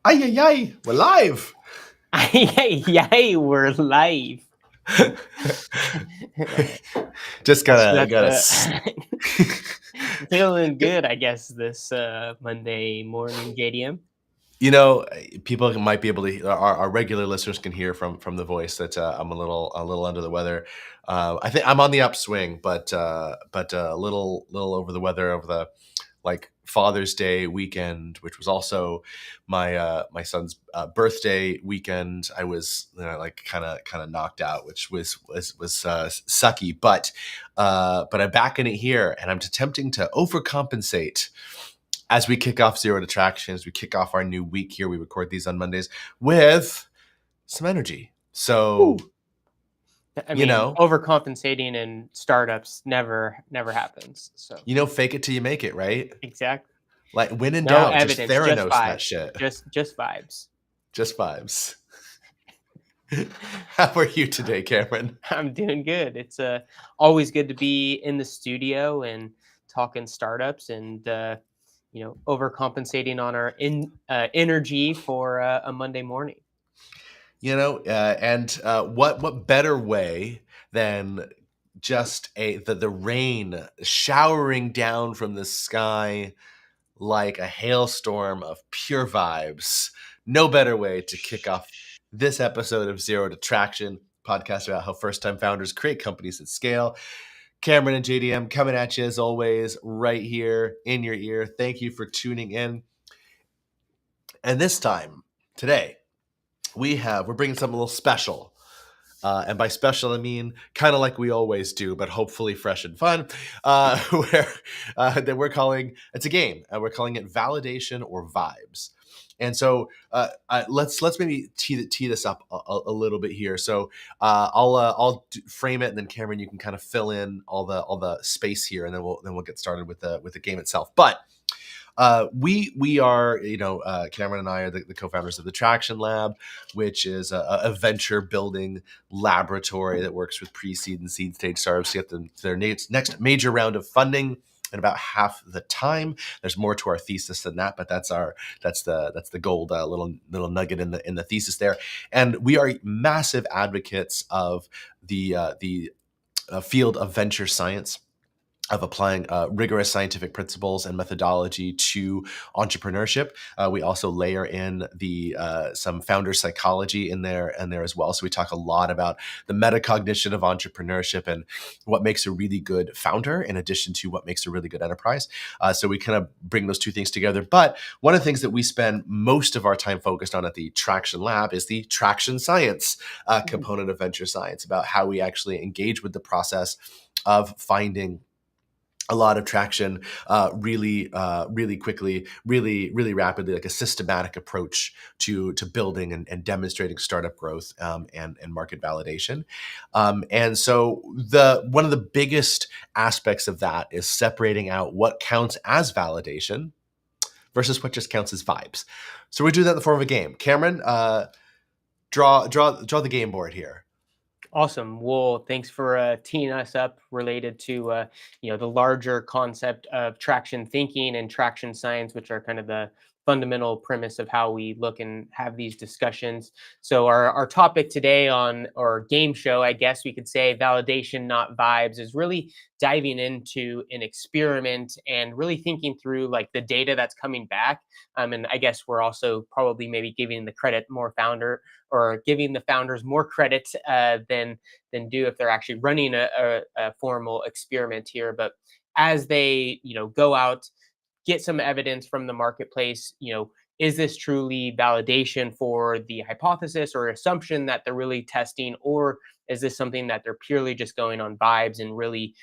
Ay, ay, ay, we're live. Yay, we're live. Just Guess gotta, that's gotta. feeling good, I guess, this Monday morning, JDM. You know, people might be able to. Our regular listeners can hear from the voice that I'm a little under the weather. I think I'm on the upswing, but a little over the weather over the Father's Day weekend, which was also my son's birthday weekend. I was kind of knocked out, which was sucky. But I'm back in it here, and I'm attempting to overcompensate as we kick off Zero to Traction, as we kick off our new week here. We record these on Mondays with some energy. So I mean, overcompensating in startups never happens. So fake it till you make it, right? exactly. Like when in No doubt, just evidence, just Theranos that vibes. shit. Just vibes. Just vibes. How are you today, Cameron? I'm doing good. It's always good to be in the studio and talking startups and overcompensating on our energy for a Monday morning. What better way than just the rain showering down from the sky like a hailstorm of pure vibes. No better way to kick off this episode of Zero to Traction, podcast about how first-time founders create companies at scale. Cameron and JDM coming at you as always, right here in your ear. Thank you for tuning in. And this time, today, we're bringing something a little special. And by special, I mean kind of like we always do, but hopefully fresh and fun. That we're calling, it's a game, and we're calling it Validation or Vibes. And so let's maybe tee this up a little bit here. So I'll frame it, and then Cameron, you can kind of fill in all the space here, and then we'll get started with the game itself. But we are, Cameron and I are the co-founders of the Traction Lab, which is a venture building laboratory that works with pre-seed and seed stage startups to get their next major round of funding in about half the time. There's more to our thesis than that, but that's the gold little nugget in the thesis there. And we are massive advocates of the field of venture science, of applying rigorous scientific principles and methodology to entrepreneurship. We also layer in some founder psychology in there as well. So we talk a lot about the metacognition of entrepreneurship and what makes a really good founder in addition to what makes a really good enterprise. So we kind of bring those two things together. But one of the things that we spend most of our time focused on at the Traction Lab is the traction science component of venture science, about how we actually engage with the process of finding a lot of traction really quickly, really rapidly, like a systematic approach to building and demonstrating startup growth and market validation. And so one of the biggest aspects of that is separating out what counts as validation versus what just counts as vibes. So we do that in the form of a game. Cameron, draw the game board here. Awesome. Well, thanks for teeing us up related to the larger concept of traction thinking and traction science, which are kind of the fundamental premise of how we look and have these discussions. So our topic today on our game show, I guess we could say validation, not vibes, is really diving into an experiment and really thinking through like the data that's coming back. And I guess we're also probably maybe giving the credit more founder or giving the founders more credit than do if they're actually running a formal experiment here. But as they go out, get some evidence from the marketplace, is this truly validation for the hypothesis or assumption that they're really testing, or is this something that they're purely just going on vibes and really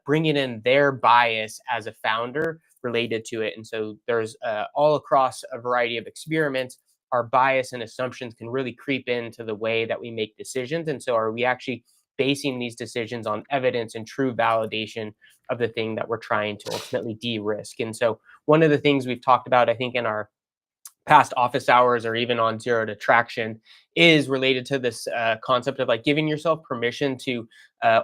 bringing in their bias as a founder related to it? And so there's all across a variety of experiments, our bias and assumptions can really creep into the way that we make decisions. And so are we actually basing these decisions on evidence and true validation of the thing that we're trying to ultimately de-risk? And so one of the things we've talked about, I think, in our past office hours or even on Zero to Traction is related to this concept of like giving yourself permission to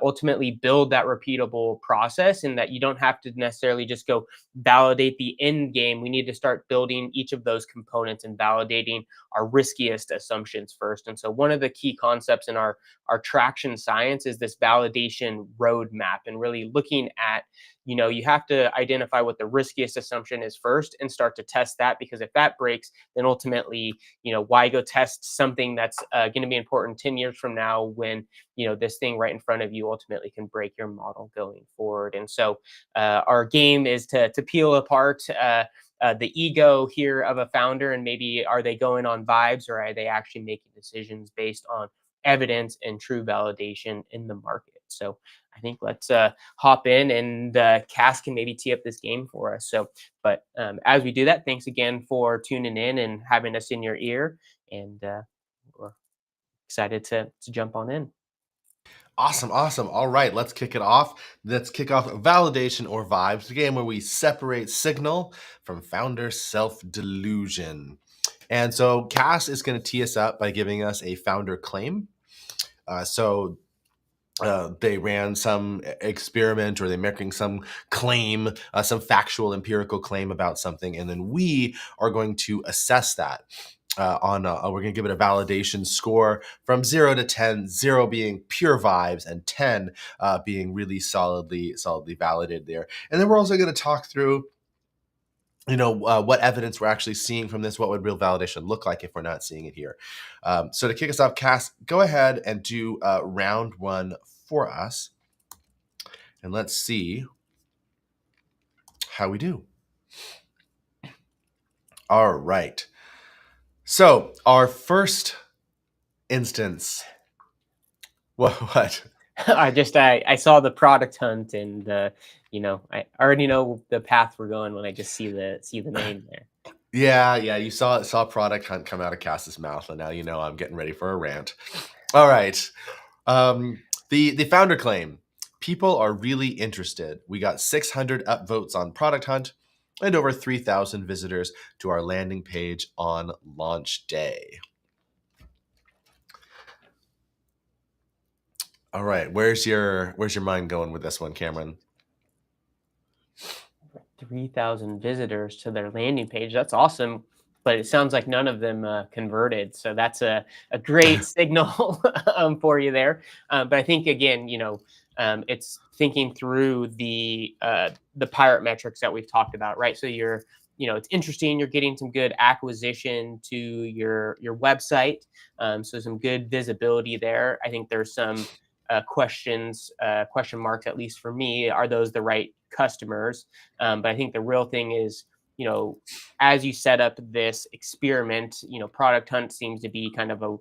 ultimately build that repeatable process, and that you don't have to necessarily just go validate the end game. We need to start building each of those components and validating our riskiest assumptions first. And so one of the key concepts in our traction science is this validation roadmap, and really looking at, you have to identify what the riskiest assumption is first and start to test that, because if that breaks, then ultimately, why go test something that's going to be important 10 years from now when, this thing right in front of you ultimately can break your model going forward. And so our game is to peel apart the ego here of a founder, and maybe are they going on vibes, or are they actually making decisions based on evidence and true validation in the market. So I think let's hop in, and Cass can maybe tee up this game for us. So, but as we do that, thanks again for tuning in and having us in your ear, and we're excited to jump on in. Awesome, awesome. All right, let's kick it off. Let's kick off Validation or Vibes, the game where we separate signal from founder self-delusion. And so Cass is going to tee us up by giving us a founder claim. They ran some experiment, or they're making some claim, some factual empirical claim about something, and then we are going to assess that. We're going to give it a validation score from 0 to 10, 0 being pure vibes and 10 being really solidly validated there. And then we're also going to talk through what evidence we're actually seeing from this. What would real validation look like if we're not seeing it here? So to kick us off, Cass, go ahead and do round 1 for us, and let's see how we do. All right. So our first instance. What? I saw the product hunt, and I already know the path we're going when I just see the name there. Yeah, you saw product hunt come out of Cass's mouth, and now I'm getting ready for a rant. All right. The founder claim: people are really interested. We got 600 upvotes on product hunt and over 3,000 visitors to our landing page on launch day. All right, where's your mind going with this one, Cameron? 3,000 visitors to their landing page. That's awesome, but it sounds like none of them converted. So that's a great signal for you there. But I think again, it's thinking through the pirate metrics that we've talked about, right? So it's interesting. You're getting some good acquisition to your website, so some good visibility there. I think there's some question marks, at least for me. Are those the right customers? But I think the real thing is, as you set up this experiment, product hunt seems to be kind of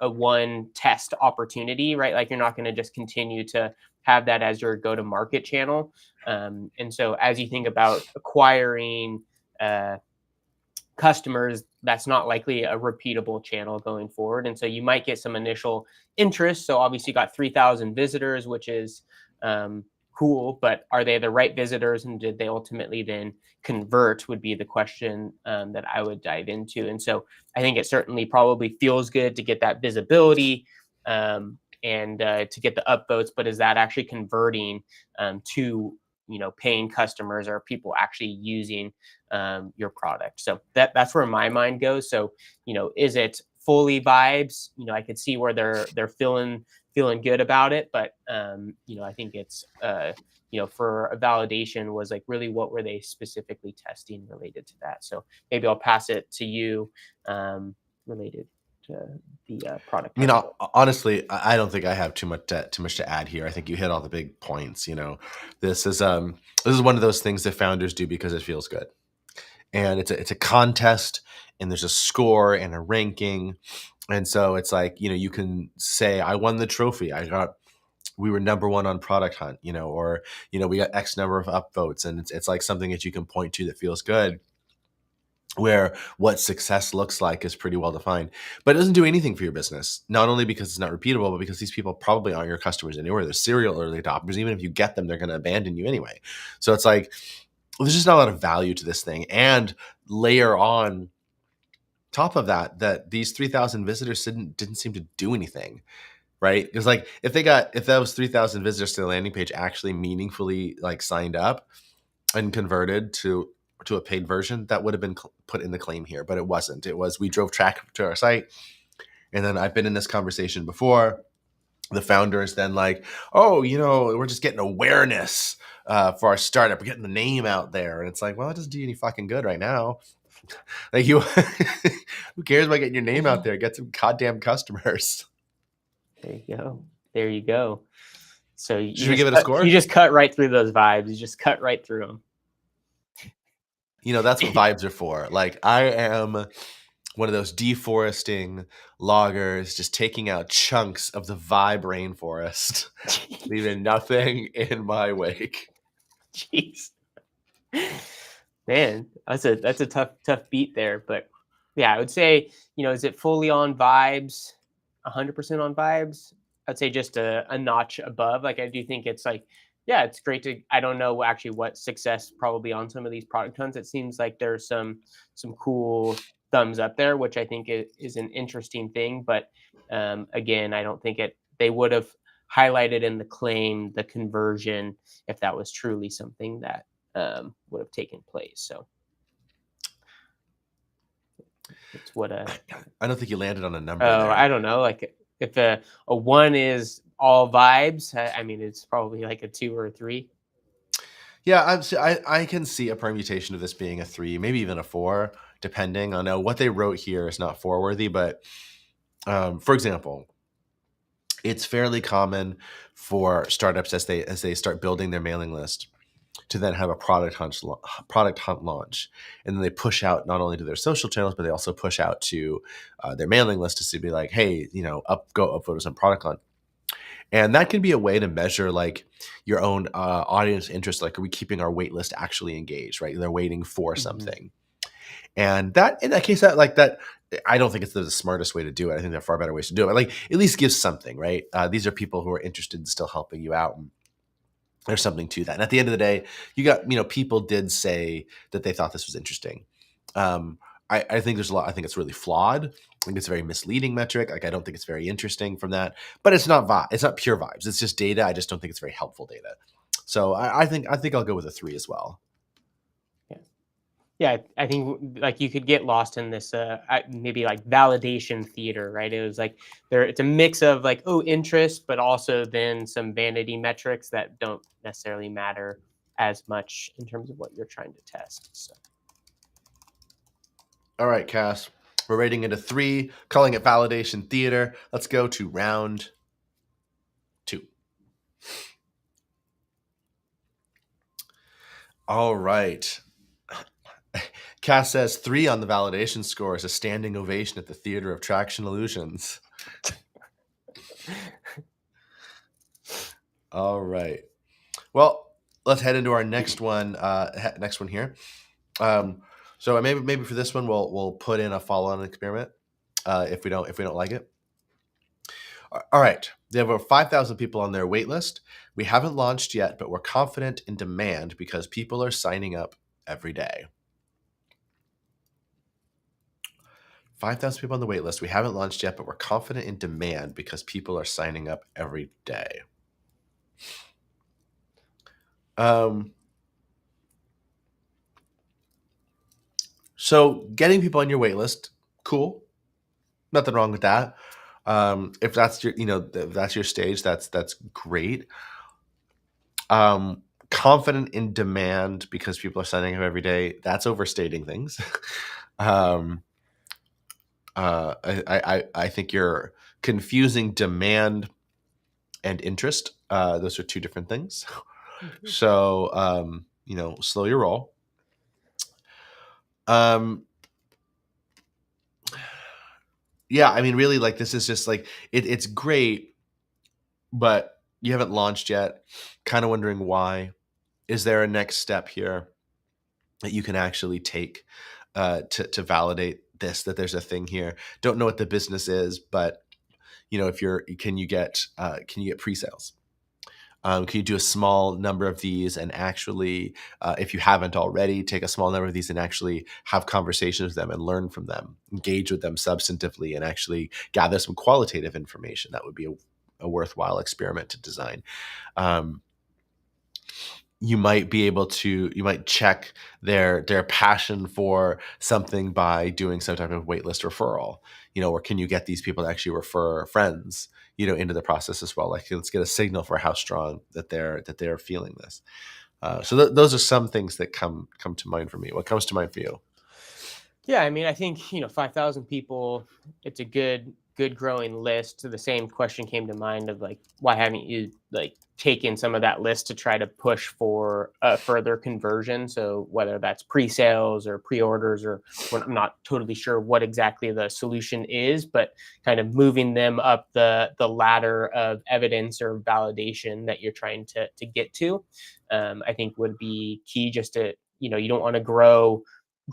a one test opportunity, right? Like you're not going to just continue to have that as your go-to-market channel. And so as you think about acquiring customers, that's not likely a repeatable channel going forward. And so you might get some initial interest. So obviously you got 3,000 visitors, which is cool, but are they the right visitors, and did they ultimately then convert, would be the question that I would dive into. And so I think it certainly probably feels good to get that visibility and to get the upvotes, but is that actually converting to paying customers, or people actually using your product? So that's where my mind goes. So is it fully vibes? I could see where they're feeling good about it, but I think it's for a validation was like, really what were they specifically testing related to that? So maybe I'll pass it to you related to the product. Honestly, I don't think I have too much to add here. I think you hit all the big points. This is one of those things that founders do because it feels good, and it's a contest, and there's a score and a ranking, and so it's like you can say, I won the trophy. We were number 1 on product hunt, or we got X number of upvotes, and it's like something that you can point to that feels good, where what success looks like is pretty well defined. But it doesn't do anything for your business, not only because it's not repeatable, but because these people probably aren't your customers anywhere. They're serial early adopters. Even if you get them, they're going to abandon you anyway. So it's like, there's just not a lot of value to this thing. And layer on top of that, that these 3,000 visitors didn't seem to do anything, right? Because like if those 3,000 visitors to the landing page actually meaningfully like signed up and converted to a paid version, that would have been put in the claim here, but it wasn't. It was, we drove traffic to our site. And then I've been in this conversation before. The founder is then like, oh, we're just getting awareness for our startup. We're getting the name out there. And it's like, well, it doesn't do you any fucking good right now. Like you, who cares about getting your name out there? Get some goddamn customers. There you go. There you go. So should we give it a score? You just cut right through those vibes. You just cut right through them. That's what vibes are for. Like I am one of those deforesting loggers, just taking out chunks of the vibe rainforest, leaving nothing in my wake. Jeez, man, that's a tough beat there. But yeah, I would say, is it fully on vibes, 100% on vibes? I'd say just a notch above. Like I do think it's like, yeah, it's great to. I don't know actually what success probably on some of these product hunts. It seems like there's some cool thumbs up there, which I think is an interesting thing. But again, I don't think they would have highlighted in the claim the conversion if that was truly something that would have taken place. So it's what I don't think you landed on a number. Oh, I don't know. Like if a 1 is all vibes, I mean, it's probably like a 2 or a 3. Yeah, I can see a permutation of this being a 3, maybe even a 4, depending. I know what they wrote here is not 4 worthy, but for example, it's fairly common for startups as they start building their mailing list to then have a product hunt launch, and then they push out not only to their social channels, but they also push out to their mailing list to be like, hey, go up photos on product hunt. And that can be a way to measure like your own audience interest. Like, are we keeping our wait list actually engaged, right? They're waiting for something. And that, in that case, that I don't think it's the smartest way to do it. I think there are far better ways to do it. But like, at least give something, right? These are people who are interested in still helping you out. And there's something to that. And at the end of the day, you got, people did say that they thought this was interesting. I think there's a lot. I think it's really flawed. I think it's a very misleading metric. Like, I don't think it's very interesting from that. But it's not it's not pure vibes. It's just data. I just don't think it's very helpful data. So I think I'll go with a 3 as well. Yeah, I think like you could get lost in this maybe like validation theater, right? It was like it's a mix of like, oh, interest, but also then some vanity metrics that don't necessarily matter as much in terms of what you're trying to test. So. All right, Cass, we're rating it a 3, calling it validation theater. Let's go to round 2. All right. Cass says 3 on the validation score is a standing ovation at the Theater of Traction Illusions. All right. Well, let's head into our next one. Next one here. So maybe for this one we'll put in a follow-on experiment if we don't like it. All right. They have over 5,000 people on their wait list. We haven't launched yet, but we're confident in demand because people are signing up every day. 5,000 people on the wait list. We haven't launched yet, but we're confident in demand because people are signing up every day. So getting people on your wait list, cool. Nothing wrong with that. If that's your, if that's your stage, that's great. Confident in demand because people are signing up every day, that's overstating things. I think you're confusing demand and interest. Those are 2 different things. So, slow your roll. Yeah, I mean, really, like, this is just like, it's great, but you haven't launched yet. Kind of wondering why. Is there a next step here that you can actually take to validate this, that there's a thing here? Don't know what the business is, but can you get pre-sales? Can you do a small number of these and actually, if you haven't already, take a small number of these and actually have conversations with them and learn from them, engage with them substantively, and actually gather some qualitative information? That would be a worthwhile experiment to design. Um, you might be able to, you might check their passion for something by doing some type of waitlist referral, or can you get these people to actually refer friends, into the process as well? Like, let's get a signal for how strong that they're feeling this. So those are some things that come to mind for me. What comes to mind for you? Yeah, I mean, I think 5,000 people. It's a good growing list. So the same question came to mind of like, why haven't you like taken some of that list to try to push for further conversion? So whether that's pre-sales or pre-orders, or I'm not totally sure what exactly the solution is, but kind of moving them up the ladder of evidence or validation that you're trying to get to, I think would be key. Just to you don't want to grow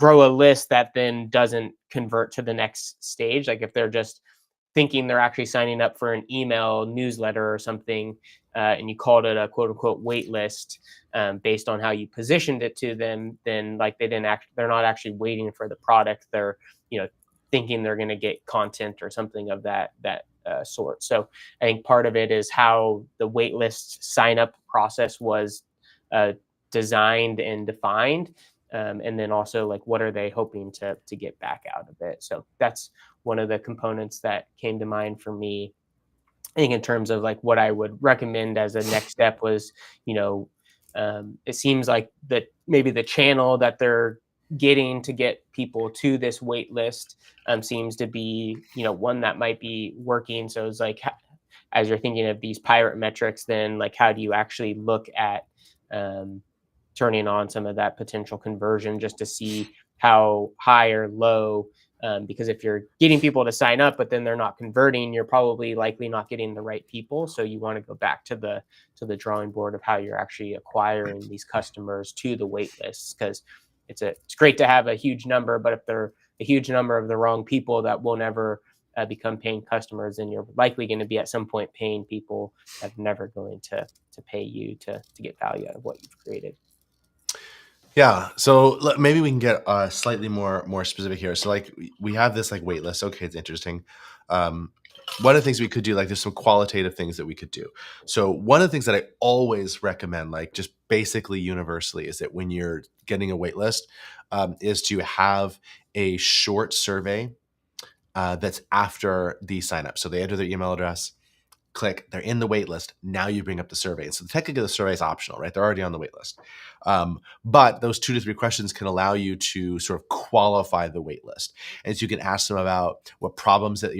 a list that then doesn't convert to the next stage. Like if they're just thinking they're actually signing up for an email newsletter or something, and you called it a quote unquote wait list, based on how you positioned it to them, then like they're not actually waiting for the product. They're thinking they're going to get content or something of that sort. So I think part of it is how the waitlist sign up process was uh, designed and defined, and then also like what are they hoping to get back out of it. So that's one of the components that came to mind for me. I think in terms of like what I would recommend as a next step was, it seems like that maybe the channel that they're getting to get people to this wait list seems to be one that might be working. So it's like, as you're thinking of these pirate metrics, then like how do you actually look at um, turning on some of that potential conversion just to see how high or low. Because if you're getting people to sign up, but then they're not converting, you're probably likely not getting the right people. So you want to go back to the drawing board of how you're actually acquiring these customers to the wait lists, because it's great to have a huge number, but if they're a huge number of the wrong people that will never become paying customers, then you're likely going to be at some point paying people that are never going to pay you to get value out of what you've created. Yeah. So maybe we can get slightly more specific here. So like we have this like wait list. Okay, it's interesting. Um, one of the things we could do, like there's some qualitative things that we could do. So one of the things that I always recommend, like just basically universally, is that when you're getting a wait list, is to have a short survey that's after the sign up. So they enter their email address, click, they're in the wait list. Now you bring up the survey. And so technically the survey is optional, right? They're already on the wait list. But those 2 to 3 questions can allow you to sort of qualify the wait list. And so you can ask them about what problems that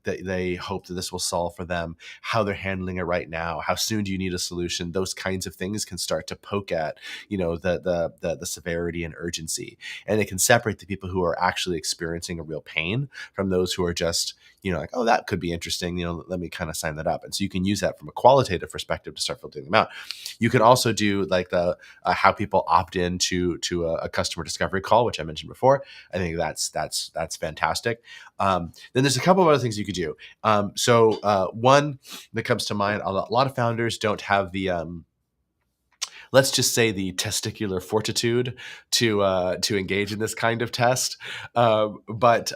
they hope that this will solve for them, how they're handling it right now, how soon do you need a solution. Those kinds of things can start to poke at, the severity and urgency. And it can separate the people who are actually experiencing a real pain from those who are just, like, oh, that could be interesting. Let me kind of sign that up. And so you can use that from a qualitative perspective to start filtering them out. You can also do like the how people opt in to a customer discovery call, which I mentioned before. I think that's fantastic. Then there's a couple of other things you could do. One that comes to mind, a lot of founders don't have the let's just say the testicular fortitude to engage in this kind of test. But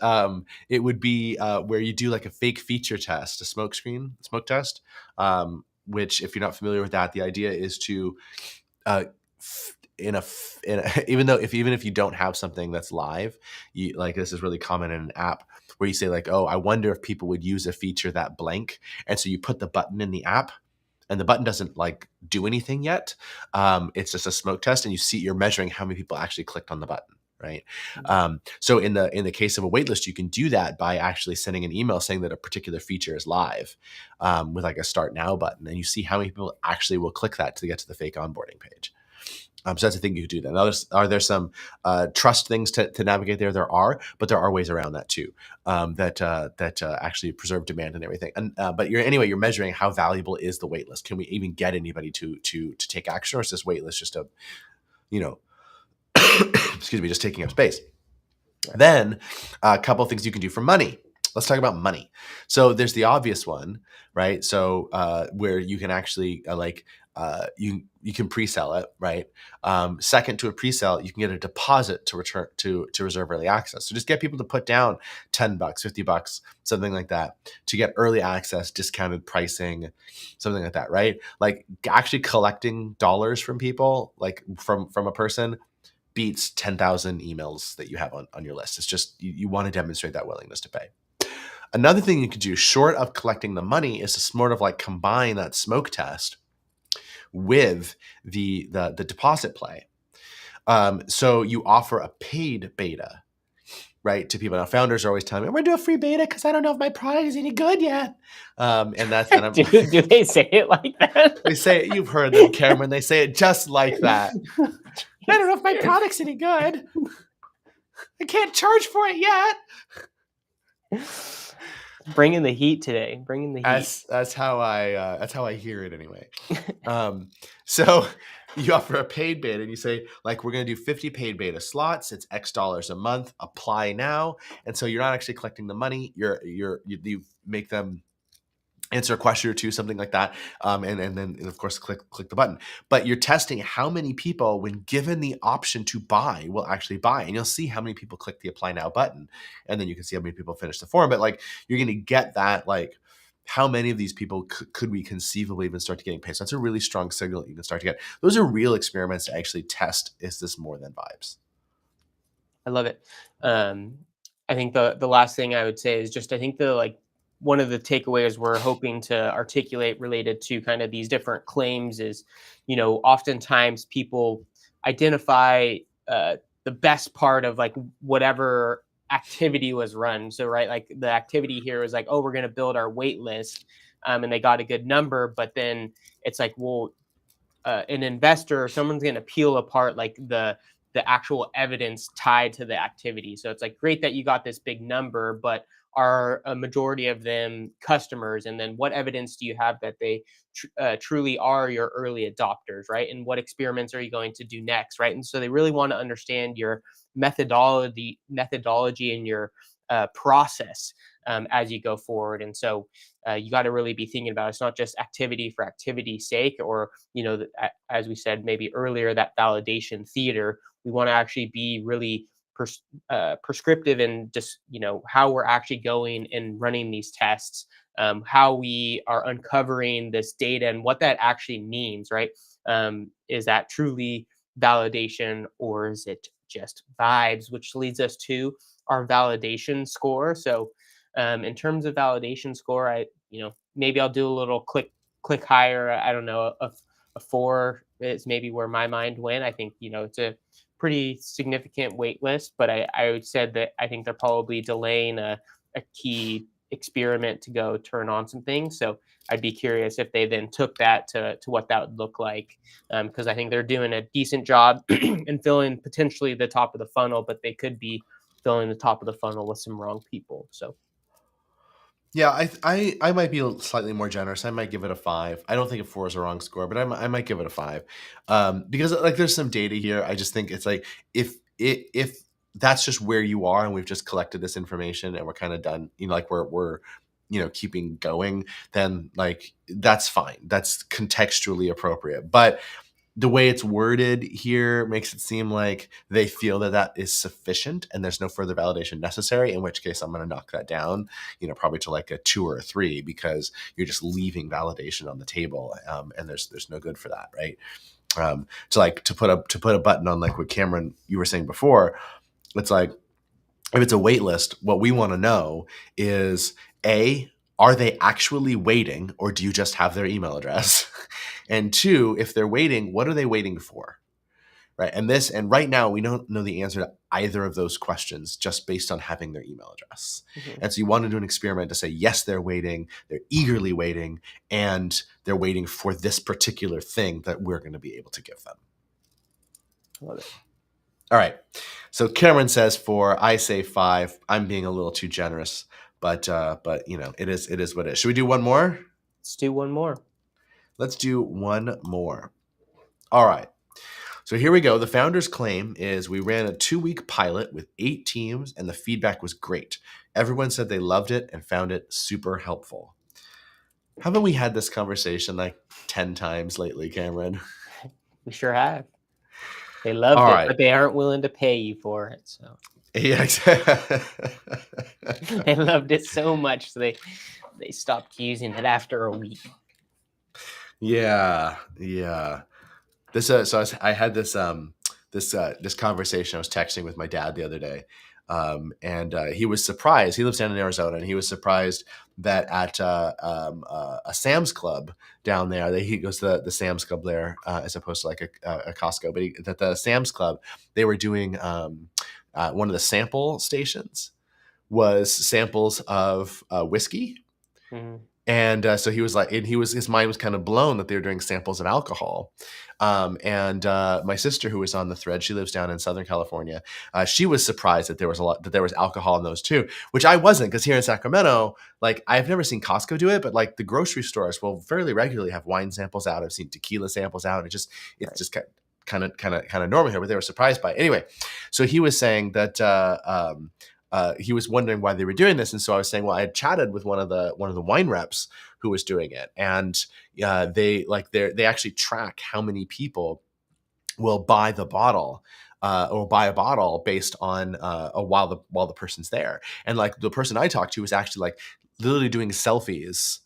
it would be where you do like a fake feature test, a smoke test. Which, if you're not familiar with that, the idea is to even if you don't have something that's live, like this is really common in an app where you say like, oh, I wonder if people would use a feature that blank, and so you put the button in the app and the button doesn't like do anything yet. It's just a smoke test, and you're measuring how many people actually clicked on the button, right? So in the case of a waitlist, you can do that by actually sending an email saying that a particular feature is live, with like a start now button, and you see how many people actually will click that to get to the fake onboarding page. So that's a thing you could do. Then, are there some trust things to navigate there? There are, but there are ways around that too, that actually preserve demand and everything. And but you're measuring how valuable is the waitlist. Can we even get anybody to take action, or is this waitlist just a, excuse me, just taking up space? Then a couple of things you can do for money. Let's talk about money. So there's the obvious one, right? So where you can actually you can pre-sell it, right? Second to a pre-sale, you can get a deposit to return to reserve early access. So just get people to put down $10, $50, something like that, to get early access, discounted pricing, something like that, right? Like actually collecting dollars from people, like from a person, beats 10,000 emails that you have on your list. It's just you want to demonstrate that willingness to pay. Another thing you could do short of collecting the money is to sort of like combine that smoke test with the deposit play. So you offer a paid beta, right, to people. Now, founders are always telling me, "I'm going to do a free beta because I don't know if my product is any good yet." And I'm do they say it like that? They say it. You've heard them, Cameron. They say it just like that. I don't know if my product's any good. I can't charge for it yet. Bringing the heat today. Bringing the heat. That's how I hear it anyway. So you offer a paid beta and you say, like, we're going to do 50 paid beta slots. It's X dollars a month. Apply now. And so you're not actually collecting the money. You make them answer a question or two, something like that, and then of course click the button. But you're testing how many people, when given the option to buy, will actually buy, and you'll see how many people click the apply now button, and then you can see how many people finish the form. But like you're going to get that, like how many of these people could we conceivably even start to getting paid. So that's a really strong signal that you can start to get. Those are real experiments to actually test, is this more than vibes? I love it. I think the last thing I would say is just, I think one of the takeaways we're hoping to articulate related to kind of these different claims is, oftentimes people identify the best part of like whatever activity was run. So, right, like the activity here is like, oh, we're going to build our wait list, and they got a good number, but then it's like, well, an investor or someone's going to peel apart like the actual evidence tied to the activity. So it's like, great that you got this big number, but are a majority of them customers? And then what evidence do you have that they truly are your early adopters, right? And what experiments are you going to do next, right? And so they really want to understand your methodology and your process as you go forward. And so you got to really be thinking about, it's not just activity for activity's sake, or as we said maybe earlier, that validation theater. We want to actually be really prescriptive in just how we're actually going and running these tests, how we are uncovering this data and what that actually means, right? Is that truly validation, or is it just vibes? Which leads us to our validation score. So in terms of validation score, maybe I'll do a little click higher. I don't know, a 4 is maybe where my mind went. I think it's a pretty significant wait list, but I would said that I think they're probably delaying a key experiment to go turn on some things. So I'd be curious if they then took that to what that would look like, because I think they're doing a decent job in filling potentially the top of the funnel, but they could be filling the top of the funnel with some wrong people. So yeah, I might be slightly more generous. I might give it a 5. I don't think a 4 is a wrong score, but I might give it a 5, because like there's some data here. I just think it's like if that's just where you are, and we've just collected this information and we're kind of done, like we're keeping going, then like that's fine. That's contextually appropriate. But the way it's worded here makes it seem like they feel that is sufficient and there's no further validation necessary, in which case I'm going to knock that down, probably to like a 2 or a 3, because you're just leaving validation on the table, and there's no good for that, right? To put a button on, like what Cameron, you were saying before, it's like, if it's a wait list, what we want to know is, A, are they actually waiting, or do you just have their email address? And 2, if they're waiting, what are they waiting for? Right. And right now we don't know the answer to either of those questions just based on having their email address. Mm-hmm. And so you want to do an experiment to say, yes, they're waiting, they're eagerly waiting, and they're waiting for this particular thing that we're going to be able to give them. Love it. All right. So Cameron says 4, I say 5. I'm being a little too generous, but it is what it is. Should we do one more? Let's do one more. Let's do one more. All right. So here we go. The founder's claim is, we ran a 2-week pilot with 8 teams and the feedback was great. Everyone said they loved it and found it super helpful. Haven't we had this conversation like 10 times lately, Cameron? We sure have. They loved All it, right. but they aren't willing to pay you for it. So Yeah. they loved it so much, so they stopped using it after a week. Yeah. Yeah. I had this conversation. I was texting with my dad the other day, and he was surprised. He lives down in Arizona, and he was surprised that at a Sam's Club down there, he goes to the Sam's Club there as opposed to like a Costco, but that the Sam's Club, they were doing one of the sample stations was samples of whiskey. Mhm. And so he was like, and his mind was kind of blown that they were doing samples of alcohol. And my sister, who was on the thread, she lives down in Southern California. She was surprised that there was alcohol in those too, which I wasn't, because here in Sacramento, like I've never seen Costco do it, but like the grocery stores will fairly regularly have wine samples out. I've seen tequila samples out. It's Right. just kind of normal here, but they were surprised by it. Anyway, so he was saying that he was wondering why they were doing this, and so I was saying, well, I had chatted with one of the wine reps who was doing it, and they actually track how many people will buy the bottle or buy a bottle based on while the person's there. And like the person I talked to was actually like literally doing selfies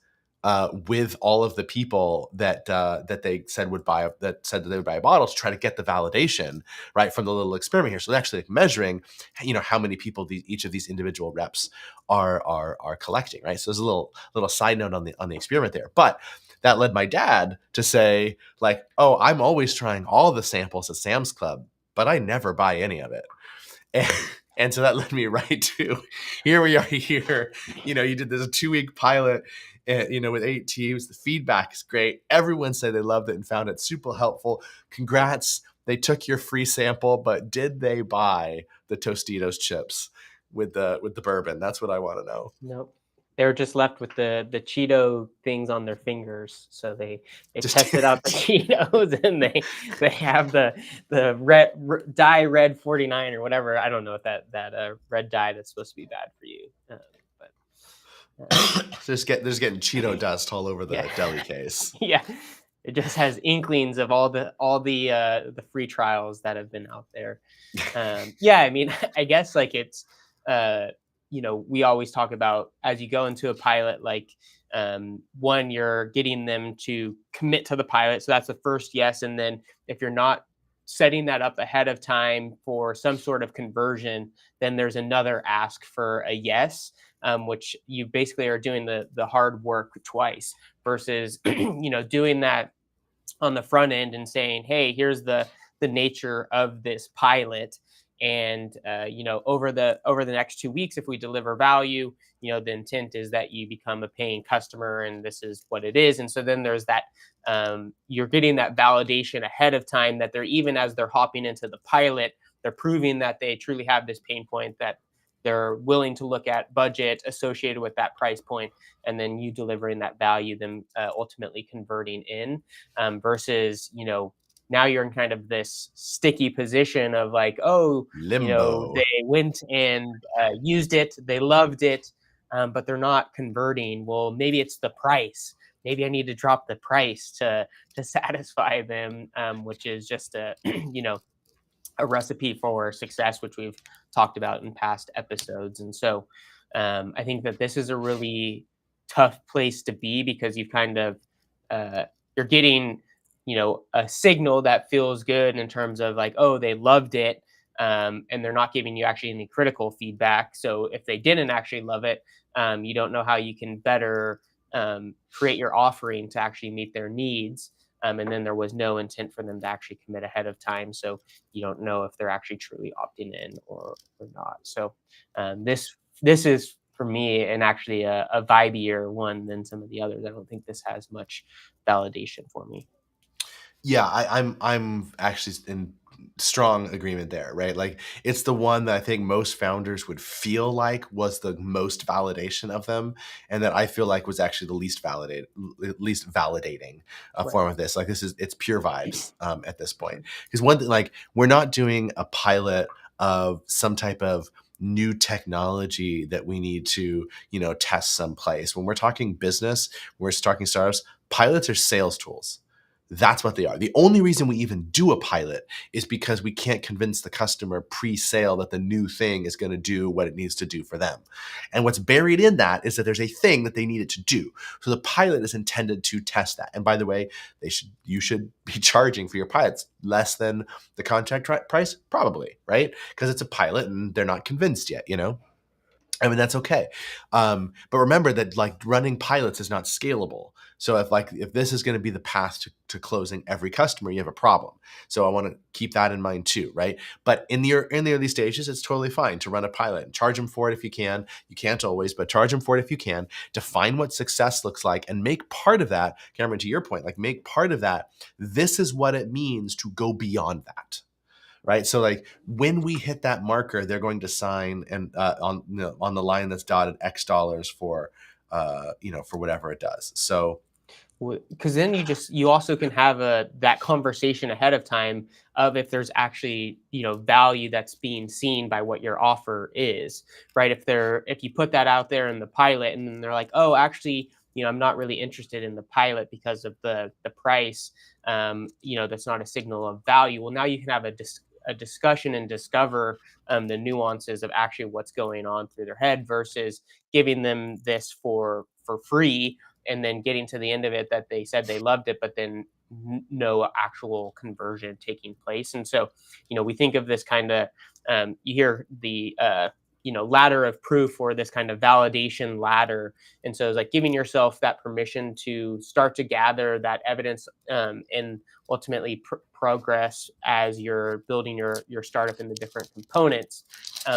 with all of the people that they said that they would buy a bottle to try to get the validation right from the little experiment here. So they're actually like measuring, how many people each of these individual reps are collecting, right? So there's a little side note on the experiment there, but that led my dad to say, like, oh, I'm always trying all the samples at Sam's Club, but I never buy any of it. And so that led me right to here we are here. You did this 2-week pilot, with 8 teams. The feedback is great. Everyone said they loved it and found it super helpful. Congrats. They took your free sample, but did they buy the Tostitos chips with the bourbon? That's what I want to know. Nope. They were just left with the Cheeto things on their fingers. So they Just tested out the Cheetos, and they have the dye red 49 or whatever. I don't know what that red dye that's supposed to be bad for you. But they're just getting Cheeto dust all over the yeah. deli case. Yeah. It just has inklings of all the free trials that have been out there. Yeah, I mean, I guess like it's we always talk about, as you go into a pilot, like one, you're getting them to commit to the pilot, so that's the first yes. And then if you're not setting that up ahead of time for some sort of conversion, then there's another ask for a yes, which you basically are doing the hard work twice versus doing that on the front end and saying, hey, here's the nature of this pilot, and over the next 2 weeks, if we deliver value, the intent is that you become a paying customer, and this is what it is. And so then there's that, you're getting that validation ahead of time, that they're, even as they're hopping into the pilot, they're proving that they truly have this pain point, that they're willing to look at budget associated with that price point, and then you delivering that value, them ultimately converting in, versus now you're in kind of this sticky position of like, oh, Limbo. they went and used it, they loved it, but they're not converting. Well, maybe it's the price. Maybe I need to drop the price to satisfy them, which is just a a recipe for success, which we've talked about in past episodes. And so I think that this is a really tough place to be, because you've kind of you're getting a signal that feels good in terms of like, oh, they loved it, and they're not giving you actually any critical feedback. So if they didn't actually love it, you don't know how you can better create your offering to actually meet their needs. And then there was no intent for them to actually commit ahead of time, so you don't know if they're actually truly opting in or not. So this is for me, and actually a vibier one than some of the others. I don't think this has much validation for me. Yeah, I'm actually in strong agreement there, right? Like it's the one that I think most founders would feel like was the most validation of them, and that I feel like was actually the least validating Right. form of this. Like it's pure vibes at this point. Because one thing, like we're not doing a pilot of some type of new technology that we need to, test someplace. When we're talking business, when we're talking startups, pilots are sales tools. That's what they are. The only reason we even do a pilot is because we can't convince the customer pre-sale that the new thing is going to do what it needs to do for them. And what's buried in that is that there's a thing that they need it to do. So the pilot is intended to test that. And by the way, you should be charging for your pilots less than the contract price, probably, right? Because it's a pilot and they're not convinced yet, I mean, that's okay. But remember that like running pilots is not scalable. So if this is going to be the path to closing every customer, you have a problem. So I want to keep that in mind too, right? But in the early stages, it's totally fine to run a pilot and charge them for it if you can. You can't always, but charge them for it if you can. Define what success looks like and make part of that, Cameron, to your point, like make part of that. This is what it means to go beyond that. Right. So like when we hit that marker, they're going to sign and on the line that's dotted X dollars for for whatever it does. So because then you also can have that conversation ahead of time of if there's actually value that's being seen by what your offer is, right? If you put that out there in the pilot and then they're like, oh, actually, I'm not really interested in the pilot because of the price, that's not a signal of value. Well, now you can have a discussion and discover the nuances of actually what's going on through their head versus giving them this for free and then getting to the end of it that they said they loved it, but then no actual conversion taking place. And so, we think of this kind of, you hear the, ladder of proof or this kind of validation ladder. And so it's like giving yourself that permission to start to gather that evidence and ultimately progress as you're building your startup in the different components.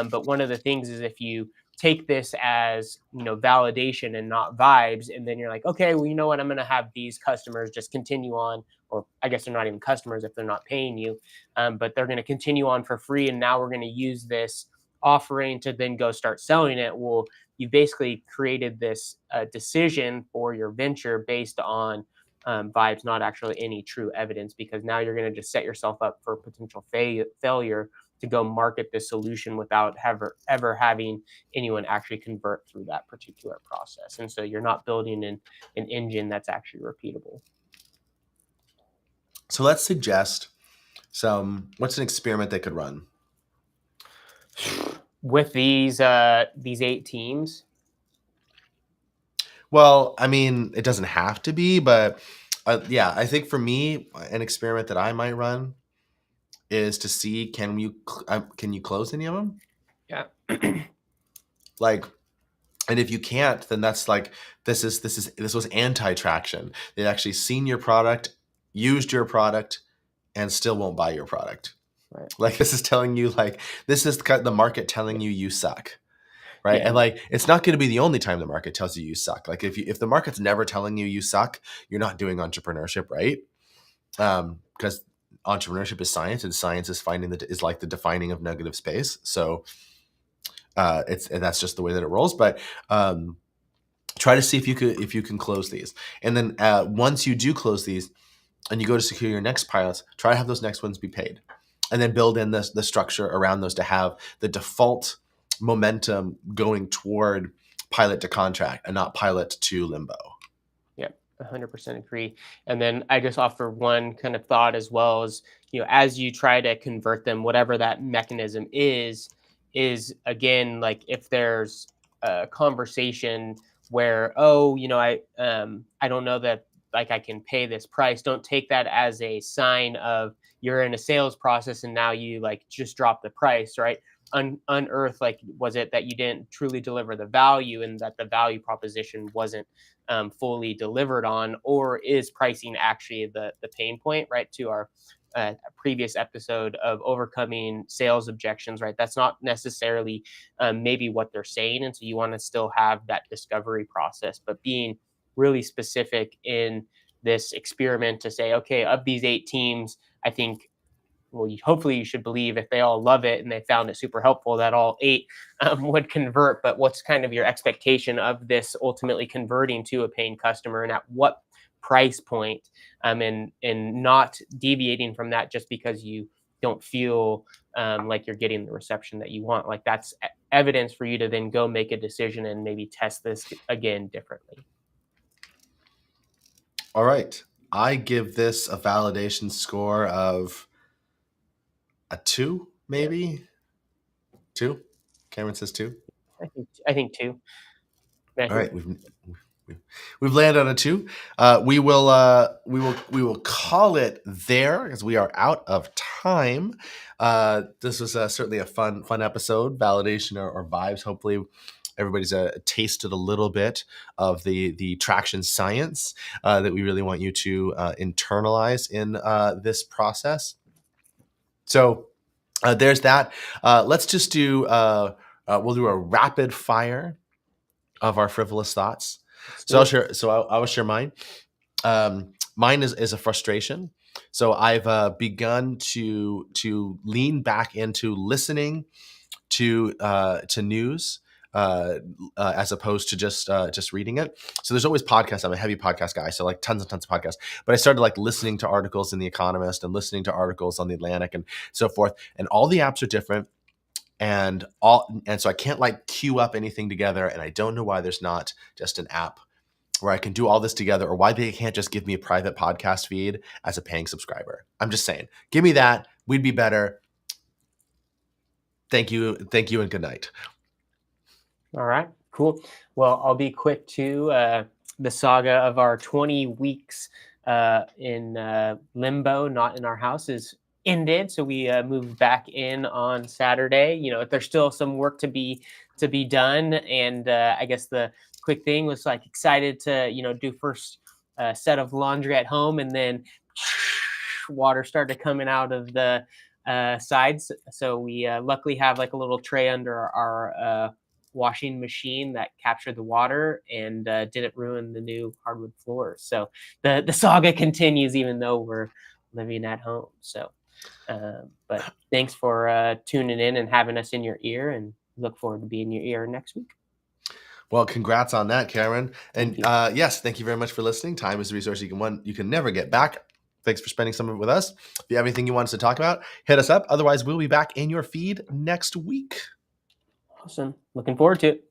But one of the things is if you take this as validation and not vibes, and then you're like, okay, well, you know what, I'm going to have these customers just continue on, or I guess they're not even customers if they're not paying you, but they're going to continue on for free, and now we're going to use this offering to then go start selling it. Well, you basically created this decision for your venture based on vibes, not actually any true evidence, because now you're going to just set yourself up for potential failure to go market this solution without ever having anyone actually convert through that particular process. And so you're not building an engine that's actually repeatable. So let's suggest what's an experiment they could run with these 8 teams. Well, I mean, it doesn't have to be, but yeah, I think for me, an experiment that I might run is to see can you close any of them? Yeah. Like, and if you can't, then that's like this was anti-traction. They've actually seen your product, used your product, and still won't buy your product. Right. Like this is telling you like this is the market telling you suck. Right. Yeah. And like, it's not going to be the only time the market tells you suck. Like if the market's never telling you suck, you're not doing entrepreneurship, right? Because entrepreneurship is science, and science is is like the defining of negative space. So that's just the way that it rolls. But try to see if you can close these. And then once you do close these and you go to secure your next pilots, try to have those next ones be paid. And then build in the structure around those to have the default momentum going toward pilot to contract and not pilot to limbo. Yep, 100% agree. And then I just offer one kind of thought as well as, as you try to convert them, whatever that mechanism is again, like if there's a conversation where, oh, I don't know that like I can pay this price, don't take that as a sign of you're in a sales process and now you like just drop the price, right? Unearth, like, was it that you didn't truly deliver the value and that the value proposition wasn't fully delivered on, or is pricing actually the pain point, right? To our previous episode of overcoming sales objections, right? That's not necessarily maybe what they're saying. And so you want to still have that discovery process, but being really specific in this experiment to say, okay, of these 8 teams, I think, well, hopefully you should believe if they all love it and they found it super helpful that all 8 would convert. But what's kind of your expectation of this ultimately converting to a paying customer, and at what price point, and not deviating from that just because you don't feel like you're getting the reception that you want. Like that's evidence for you to then go make a decision and maybe test this again differently. All right. I give this a validation score of a 2, Yeah, maybe 2. Cameron says 2. I think too. I All think right, we've landed on a 2. We will call it there because we are out of time. This was certainly a fun episode. Validation or vibes. Hopefully, everybody's tasted a little bit of the traction science that we really want you to internalize in this process. So there's that. Let's just do. We'll do a rapid fire of our frivolous thoughts. So I'll share. So I will share mine. Mine is a frustration. So I've begun to lean back into listening to news as opposed to just reading it. So there's always podcasts. I'm a heavy podcast guy, so like tons and tons of podcasts. But I started like listening to articles in The Economist and listening to articles on The Atlantic and so forth. And all the apps are different. And so I can't like queue up anything together, and I don't know why there's not just an app where I can do all this together, or why they can't just give me a private podcast feed as a paying subscriber. I'm just saying, give me that. We'd be better. Thank you, and good night. All right, cool. Well, I'll be quick too. The saga of our 20 weeks in limbo, not in our house, is ended. So we moved back in on Saturday. There's still some work to be done, and I guess the quick thing was like excited to do first set of laundry at home, and then water started coming out of the sides. So we luckily have like a little tray under our washing machine that captured the water and didn't ruin the new hardwood floors. So the saga continues even though we're living at home. So but thanks for tuning in and having us in your ear, and look forward to being in your ear next week. Well, congrats on that, Cameron. And yes, thank you very much for listening. Time is a resource you can never get back. Thanks for spending some of it with us. If you have anything you want us to talk about, hit us up. Otherwise, we'll be back in your feed next week. Awesome. Looking forward to it.